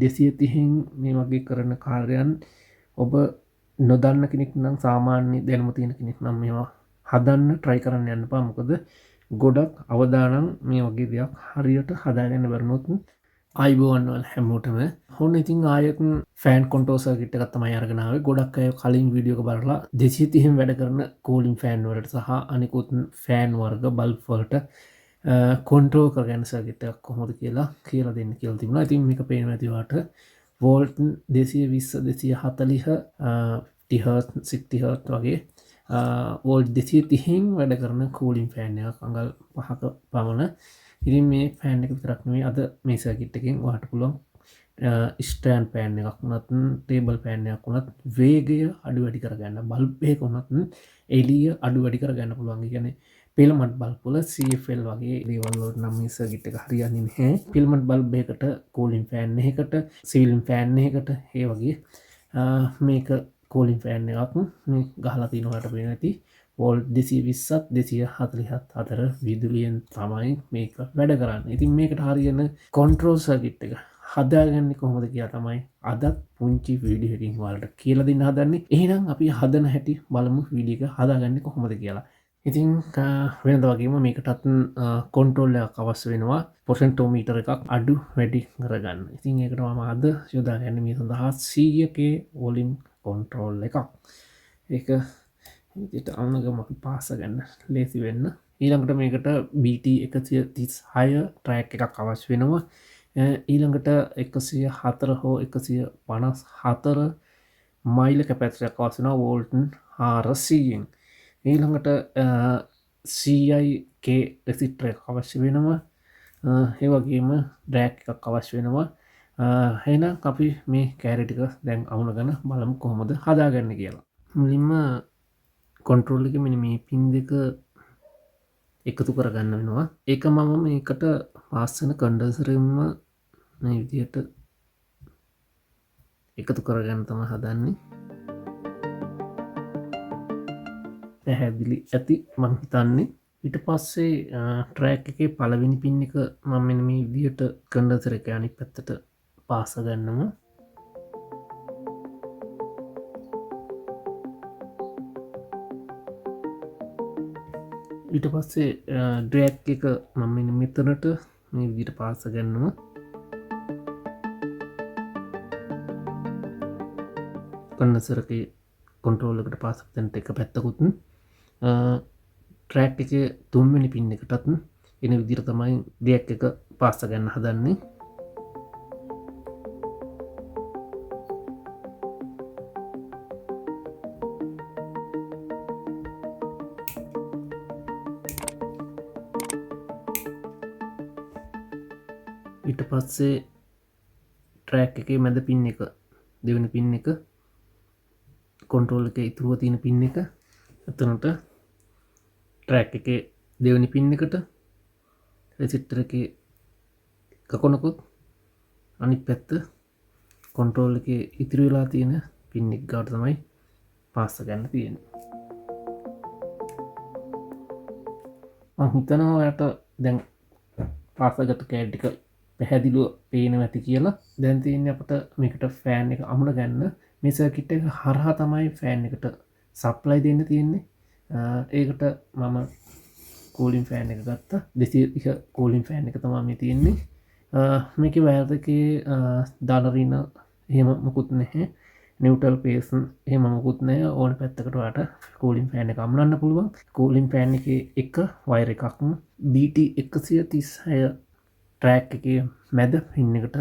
230න් මේ වගේ කරන කාර්යයන් ඔබ නොදන්න කෙනෙක් නම් සාමාන්‍ය දැනුම තියෙන කෙනෙක් නම් මේවා හදන්න try කරන්න යන්න එපා. මොකද ගොඩක් අවදානම් මේ වගේ දෙයක් හරියට හදාගන්න බැරිනොත් අයිබෝවන් වල හැමෝටම හොන්න ඉතින් ආයෙත් ෆෑන් කන්ට්‍රෝල් සර්කිට් එකක් තමයි අරගෙන ආවේ. ගොඩක් අය කලින් වීඩියෝ එක බලලා 230න් වැඩ කරන කූලින් ෆෑන් වලට සහ අනිකුත් ෆෑන් වර්ග බල්බ් වලට කන්ට්‍රෝල් කරගන්න සර්කිට් එකක් කොහොමද කියලා දෙන්න කියලා තිබුණා. ඉතින් මේක පේනවා ඇති වාට වෝල්ට් 220 240 50 හර්ට් 60 හර්ට් වගේ වෝල්ට් 230න් වැඩ කරන කූලින් ෆෑන් එකක් අඟල් 5ක පමණ. ඉතින් මේ ෆෑන් එක විතරක් නෙවෙයි අද මේ සර්කිට් එකෙන් ඔයාලට පුළුවන් ස්ටෑන්ඩ් ෆෑන් එකක් වුණත් ටේබල් ෆෑන් එකක් වුණත් වේගය අඩු වැඩි කරගන්න බල්බ් එකක වුණත් එළිය අඩු වැඩි කරගන්න පුළුවන්. ඒ කියන්නේ පිලමන්ට් බල්බ් වල CFL වගේ දේවල් වලට නම් මේ සර්කිට් එක හරියන්නේ නැහැ. පිලමන්ට් බල්බ් එකකට කූලින් ෆෑන් එකකට සීලින් ෆෑන් එකකට ඒ වගේ මේක කූලින් ෆෑන් එකක් මේ ගහලා තිනවට පේන ඇති. වෝල්ට් 220ත් 240ත් අතර විදුලියෙන් තමයි මේක වැඩ කරන්නේ. ඉතින් මේකට හරියන කන්ට්‍රෝල් සර්කිට් එක හදාගන්නේ කොහොමද කියලා තමයි අදත් පුංචි වීඩියෝ එකකින් ඔයාලට කියලා දෙන්න හදන්නේ. එහෙනම් අපි හදන හැටි බලමු වීඩියෝ එක හදාගන්නේ කොහොමද කියලා. ඉතින් වෙනද වගේම මේකටත් කන්ට්‍රෝල් එකක් අවශ්‍ය වෙනවා. පොටෙන්ටෝමීටර් එකක් අඩු වැඩි කරගන්න. ඉතින් ඒකට මම අද යොදාගන්නේ මේ සඳහා 100k වොලියම් කන්ට්‍රෝල් එකක්. ඒක විදිහට අනුගම අපි පාස ගන්න ලේසි වෙන්න. ඊළඟට මේකට BT 136 ට්‍රැක් එකක් අවශ්‍ය වෙනවා. ඊළඟට 104 හෝ 154 මයිල් කැපැසිටර් එකක් අවශ්‍ය වෙනවා වෝල්ට් 400න්. ඊළඟට CIK රෙසිස්ටර් එකක් අවශ්‍ය වෙනවා. ඒ වගේම ඩ්‍රැග් එකක් අවශ්‍ය වෙනවා. එහෙනම් අපි මේ කැරි ටික දැන් අමුණගෙන බලමු කොහොමද හදාගන්නේ කියලා. මුලින්ම කන්ට්‍රෝල් එක මෙන්න මේ පින් දෙක එකතු කරගන්න වෙනවා. ඒක මම මේකට පාස් වෙන කන්ඩන්සරෙන්ම මේ විදිහට එකතු කරගන්න තමයි හදන්නේ. පැහැදිලි ඇති මම හිතන්නේ. ඊට පස්සේ ට්‍රැක් එකේ පළවෙනි පින් එක මම මෙන්න මේ විදිහට කන්ඩන්සර් එක අනිත් පැත්තට පාස ගන්නවා. ඊට පස්සේ ඩ්‍රැග් එක මම මෙන්න මෙතනට මේ විදිහට පාස ගන්නවා. කන්ඩන්සර් එකේ කන්ට්‍රෝල් එකට පාස් කරන එක පැත්තකුත් ට්‍රැක් එකේ තුන්වෙනි පින් එකටත් එන විදිහට තමයි ඩ්‍රැග් එක පාස් ගන්න හදන්නේ. ඊට පස්සේ ට්‍රැක් එකේ මැද පින් එක දෙවෙනි පින් එක කන්ට්‍රෝල් එකේ ඉතුරුව තියෙන පින් එක එතනට ට්‍රැක් එකේ දෙවෙනි පින් එකට රෙසිස්ටර් එකේ කකොනකුත් අනිත් පැත්ත කන්ට්‍රෝල් එකේ ඉතුරු වෙලා තියෙන පින් එක ගාවට තමයි පාස් ගන්න තියෙන්නේ. මම හිතනවා ඔයාලට දැන් පාසගත්තු කෑඩ් එක පැහැදිලිව පේනවා ඇති කියලා. දැන් තියෙන්නේ අපිට මේකට ෆෑන් එක අමුණ ගන්න. මේ සර්කිට් එක හරහා තමයි ෆෑන් එකට සප්ලයි දෙන්න තියෙන්නේ. ඒකට මම කූලින් ෆෑන් එක ගත්තා. 230 කූලින් ෆෑන් එක තමයි මේ තියෙන්නේ. මේකේ වයර් එකේ දාලරින එහෙම මොකුත් නැහැ. නියුට්‍රල් පේස් එහෙම මොකුත් නැහැ. ඕන පැත්තකට ඔයාලට කූලින් ෆෑන් එක අමුණන්න පුළුවන්. කූලින් ෆෑන් එකේ එක වයර් එකක් BT 136 ට්‍රැක් එකේ මැද පින් එකට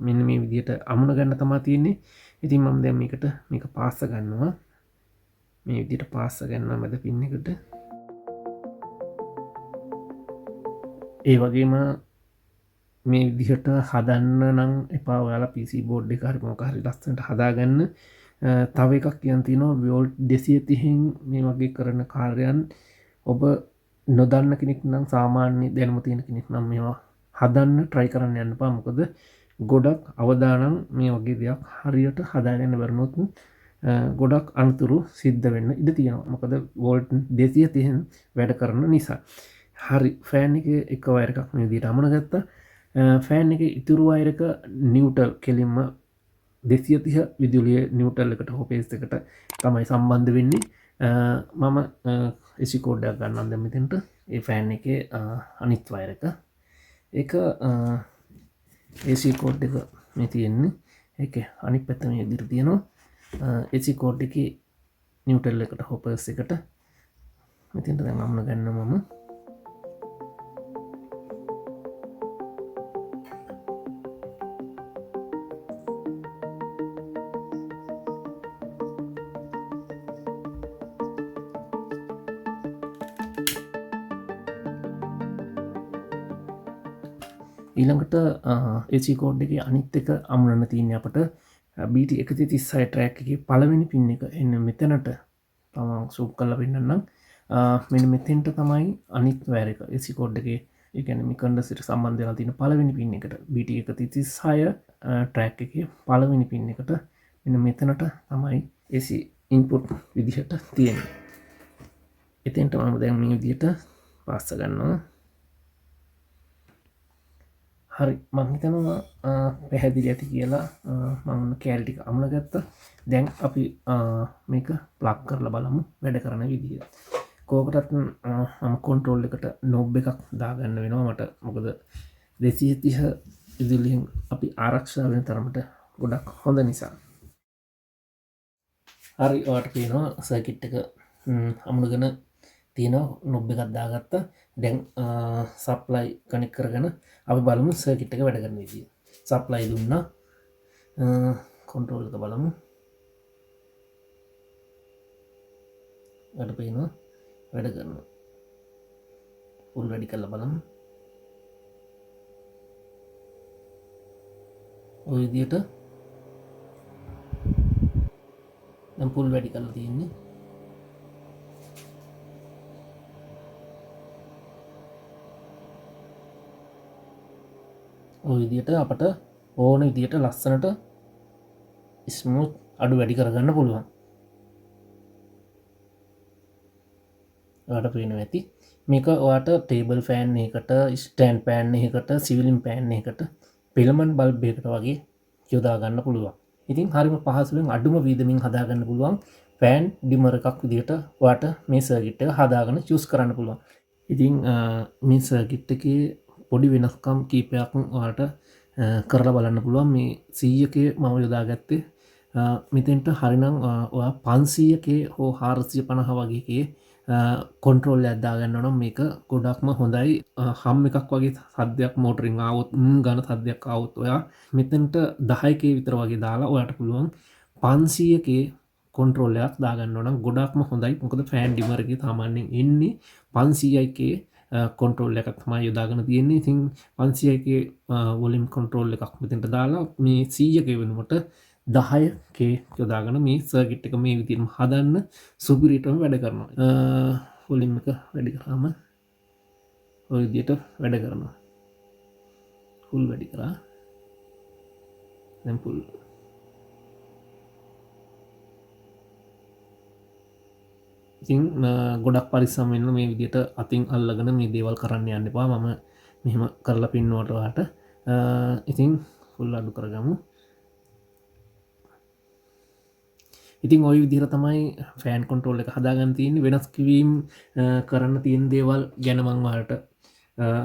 මෙන්න මේ විදිහට අමුණ ගන්න තමයි තියෙන්නේ. ඉතින් මම දැන් මේක පාස් ගන්නවා. මේ විදිහට පාස් ගන්නවා මැද පින් එකට. ඒ වගේම මේ විදිහට හදන්න නම් එපා. ඔයාලා PC බෝඩ් එක හරි මොකක් හරි ලස්සනට හදාගන්න. තව එකක් කියන්න තියෙනවා වෝල්ට් 230න් මේ වගේ කරන කාර්යයන් ඔබ නොදන්න කෙනෙක් නම් සාමාන්‍ය දැනුම තියෙන කෙනෙක් නම් මේවා හදන්න try කරන්න යන්න එපා. මොකද ගොඩක් අවදානම් මේ වගේ දෙයක් හරියට හදාගන්න බැරිනොත් ගොඩක් අනතුරු සිද්ධ වෙන්න ඉඩ තියෙනවා. මොකද වෝල්ට් 230න් වැඩ කරන නිසා. හරි ෆෑන් එකේ එක වයර් එකක් මේ විදිහට අමුණ ගත්තා. ෆෑන් එක ඉතුරු අයරක නිවටල් කෙලින්ම 230 විදුලිය නිවටල් එකට හොපේස් එකට තමයි සම්බන්ධ වෙන්නේ. මම එසි කෝඩ්ඩයක් ගන්නම් දැන් මෙතෙන්ට ඒ ෆෑන් එකේ අනිත් වයර් එක ඒක AC කෝඩ් එක මේ තියෙන්නේ ඒක අනිත් පැත්ත මේ විදිහට තියෙනවා AC කෝඩ් එකේ නිවටල් එකට හොපර්ස් එකට මෙතෙන්ට දැන් අමුණ ගන්න මම ඊළඟට AC කෝඩ් එකේ අනිත් එක අමුණන්න තියෙන්නේ අපට BT 136 ට්‍රැක් එකේ පළවෙනි පින් එක එන්න මෙතනට තමන් සූම් කරලා පෙන්නන්නම් මෙන්න මෙතෙන්ට තමයි අනිත් වයර් එක AC කෝඩ් එකේ ඒ කියන්නේ මේ කන්ඩන්සර් සම්බන්ධ වෙලා තියෙන පළවෙනි පින් එකට BT 136 ට්‍රැක් එකේ පළවෙනි පින් එකට මෙන්න මෙතනට තමයි AC ඉන්පුට් විදිහට තියෙන්නේ. එතෙන්ට මම දැන් මේ විදිහට පාස්ස ගන්නවා. හරි මං හිතනවා පැහැදිලි ඇති කියලා මම කෑලි ටික අමුණ ගත්තා. දැන් අපි මේක ප්ලග් කරලා බලමු වැඩ කරන විදිය. කෝකටත් මම කන්ට්‍රෝල් එකට නොබ් එකක් දාගන්න වෙනවා මට. මොකද 230 විදුලියෙන් අපි ආරක්ෂා වෙන තරමට ගොඩක් හොඳ නිසා. හරි ඔයාලට පේනවා සර්කිට් එක අමුණගෙන තියෙනවා නොබ් එකක් දාගත්තා. දැන් සප්ලයි කනෙක්ට් කරගෙන අපි බලමු සර්කිට් එක වැඩ කරන විදිය. සප්ලයි දුන්නා. කන්ට්‍රෝල් එක බලමු. වැඩ පේනවා. වැඩ කරනවා. ෆුල් වැඩි කරලා බලමු. ඔය විදියට දැන් ෆුල් වැඩි කරලා තියෙන්නේ. ඔය විදියට අපට ඕන විදියට ලස්සනට ස්මූත් අඩු වැඩි කරගන්න පුළුවන්. ඔයාලට පේනවා ඇති. මේක ඔයාලට ටේබල් ෆෑන් එකකට, ස්ටෑන්ඩ් ෆෑන් එකකට, සිලින් ෆෑන් එකකට, පිලමන් බල්බ් එකකට වගේ යොදා ගන්න පුළුවන්. ඉතින් හරිම පහසුවෙන් අඩුම වීදමින් හදා ගන්න පුළුවන් ෆෑන් ඩිමර් එකක් විදියට ඔයාලට මේ සර්කිට් එක හදාගෙන චූස් කරන්න පුළුවන්. ඉතින් මේ සර්කිට් එකේ පොඩි වෙනස්කම් කීපයක් ඔයාලට කරලා බලන්න පුළුවන්. මේ 100කේ මම යොදාගත්තේ මෙතෙන්ට හරිනම් ඔයා 500කේ හෝ 450 වගේකේ කොන්ට්‍රෝල් එකක් දාගන්න නම් මේක ගොඩක්ම හොඳයි. හම් එකක් වගේ සද්දයක් මෝටරින් ආවොත් ඝන සද්දයක් ආවොත් ඔයා මෙතෙන්ට 10කේ විතර වගේ දාලා ඔයාට පුළුවන් 500කේ කොන්ට්‍රෝල් එකක් දාගන්න නම් ගොඩක්ම හොඳයි. මොකද ෆෑන් ඩිමර් එකේ සාමාන්‍යයෙන් එන්නේ 500කේ කොන්ට්‍රෝල් එකක් තමයි යොදාගෙන තියෙන්නේ. ඉතින් 500කේ වොලියම් කොන්ට්‍රෝල් එකක් මෙතෙන්ට දාලා මේ 100කේ වෙනකොට 10කේ යොදාගෙන මේ සර්කිට් එක මේ විදිහටම හදන්න සුපිරිටම වැඩ කරනවා. වොලියම් එක වැඩි කරාම ඔය විදිහට වැඩ කරනවා. ෆුල් වැඩි කරා. දැන් ෆුල්. ඉතින් ගොඩක් පරිස්සම් වෙන්න මේ විදිහට අතින් අල්ලගෙන මේ දේවල් කරන්න යන්න එපා. මම මෙහෙම කරලා පින්නවට ඔයාලට. ඉතින් ෆුල් අඩු කරගමු. ඉතින් ඔය විදිහට තමයි ෆෑන් කන්ට්‍රෝල් එක හදාගන්න තියෙන්නේ. වෙනස් කිවීම් කරන්න තියෙන දේවල් ගැන මම ඔයාලට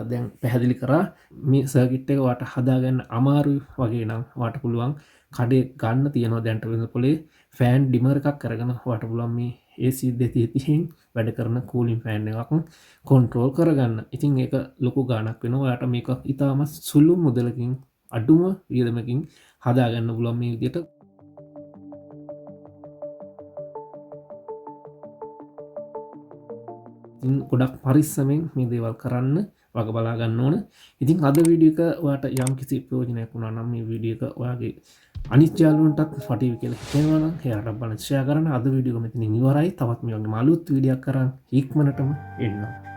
දැන් පැහැදිලි කරා. මේ සර්කිට් එක ඔයාලට හදාගන්න අමාරුයි වගේ නම් ඔයාලට පුළුවන් කඩේ ගන්න තියෙනවා දැන්ට වෙන පොලේ ෆෑන් ඩිමර් එකක් අරගෙන ඔයාලට පුළුවන් මේ AC 230න් වැඩ කරන කූලින් ෆෑන් එකක් කන්ට්‍රෝල් කරගන්න. ඉතින් ඒක ලොකු ගාණක් වෙනවා. ඔයාලට මේක ඉතාම සුළු මුදලකින් අඩුම වියදමකින් හදාගන්න පුළුවන් මේ විදිහට. ගොඩක් පරිස්සමෙන් මේ දේවල් කරන්න වග බලා ගන්න ඕන. ඉතින් අද වීඩියෝ එක ඔයාලට යම් කිසි ප්‍රයෝජනයක් වුණා නම් මේ වීඩියෝ එක ඔයාගේ අනිත් යාළුවන්ටත් වටේවි කියලා හිතනවා නම් එයාට බලන්න ෂෙයා කරන්න. අද වීඩියෝ එක මෙතනින් ඉවරයි. තවත් මේ වගේ අලුත් වීඩියෝක් කරන් ඉක්මනටම එන්නම්.